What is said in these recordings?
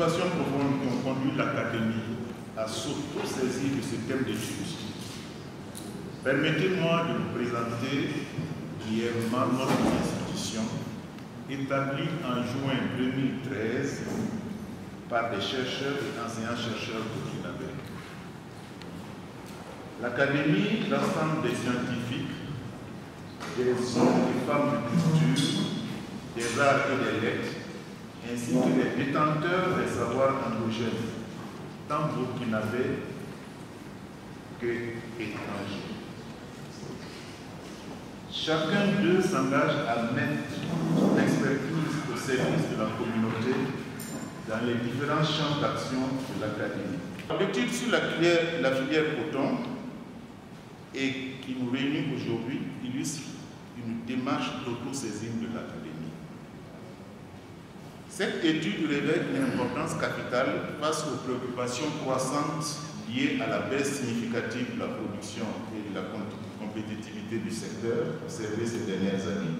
préoccupations profondes qui ont conduit l'Académie à s'auto-saisir de ce thème d'étude, permettez-moi de vous présenter brièvement notre institution, établie en juin 2013 par des chercheurs et enseignants-chercheurs burkinabés. L'Académie, l'ensemble des scientifiques, des hommes et femmes de culture, des arts et des lettres, ainsi que des détenteurs des savoirs endogènes, tant burkinabés que étrangers. Chacun d'eux s'engage à mettre son expertise au service de la communauté dans les différents champs d'action de l'Académie. L'étude sur la filière coton et qui nous réunit aujourd'hui illustre une démarche d'autosaisine de l'Académie. Cette étude révèle une importance capitale face aux préoccupations croissantes liées à la baisse significative de la production et de la compétitivité du secteur observée ces dernières années.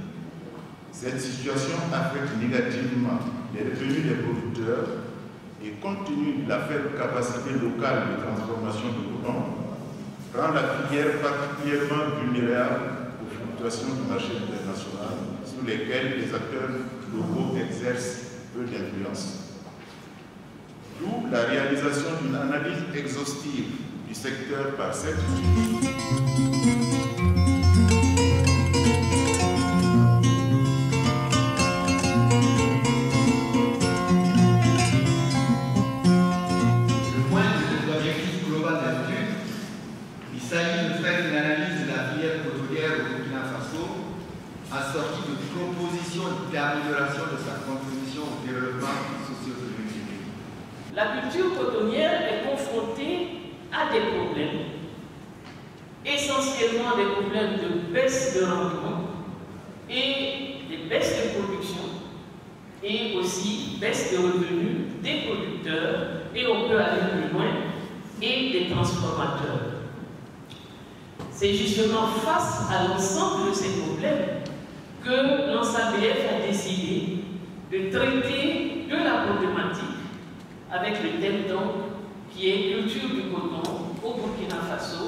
Cette situation affecte négativement les revenus des producteurs et, compte tenu de la faible capacité locale de transformation de coton, rend la filière particulièrement vulnérable aux fluctuations du marché international sur lesquelles les acteurs locaux exercent peu d'influence. D'où la réalisation d'une analyse exhaustive du secteur par cette étude. Le point de l'objectif global de l'étude, il s'agit de faire une analyse de la filière cotonnière au Burkina Faso, assortie de propositions d'amélioration de sa contribution au développement socio-économique. La culture cotonnière est confrontée à des problèmes, essentiellement des problèmes de baisse de rendement et des baisses de production et aussi baisse de revenus des producteurs et on peut aller plus loin et des transformateurs. C'est justement face à l'ensemble de ces problèmes que l'ANSABF a décidé de traiter de la problématique avec le thème donc qui est culture du coton au Burkina Faso,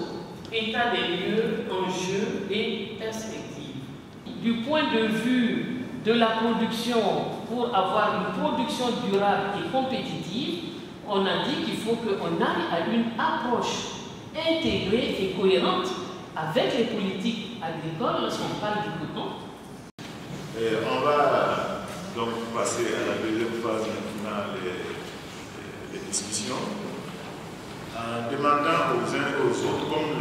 état des lieux, enjeux et perspectives. Du point de vue de la production, pour avoir une production durable et compétitive, on a dit qu'il faut qu'on aille à une approche intégrée et cohérente avec les politiques agricoles lorsqu'on parle du coton. On va donc passer à la deuxième phase maintenant des discussions en demandant aux uns et aux autres, comme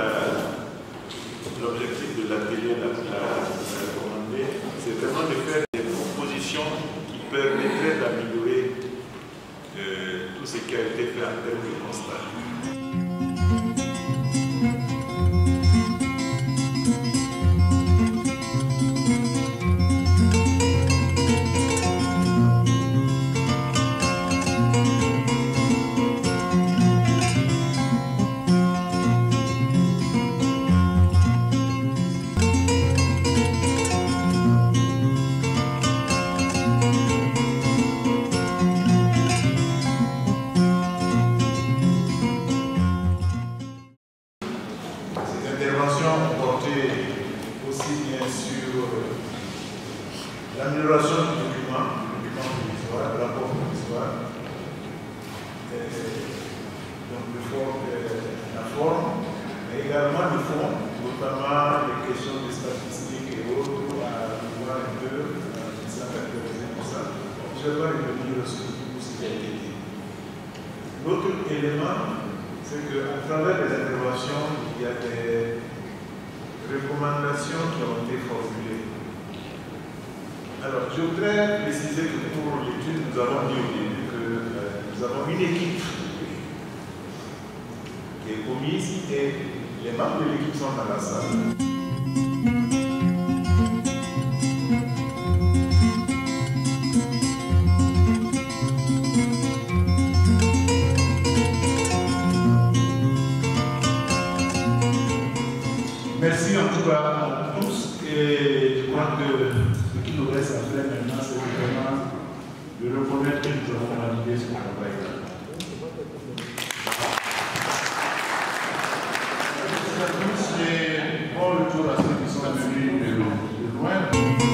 l'objectif de l'atelier l'a recommandé, c'est vraiment de faire des propositions qui permettraient d'améliorer tout ce qui a été fait en termes de constat. L'amélioration du document provisoire, le rapport provisoire, donc la forme, mais également le fond, notamment les questions de statistiques et autres, à voir un peu, ça caractérisé pour ça. Je vais pas revenir sur tout ce qui a été dit. L'autre élément, c'est qu'à travers les interventions, il y a des recommandations qui ont été formulées. Alors, je voudrais préciser que pour l'étude, nous avons dit au début que nous avons une équipe qui est commise et les membres de l'équipe sont dans la salle. Merci en tout cas à tous et je crois que ce qui nous reste à faire maintenant, c'est vraiment de reconnaître que nous avons validé ce travail. à tous et bon retour à ceux qui sont venus de loin.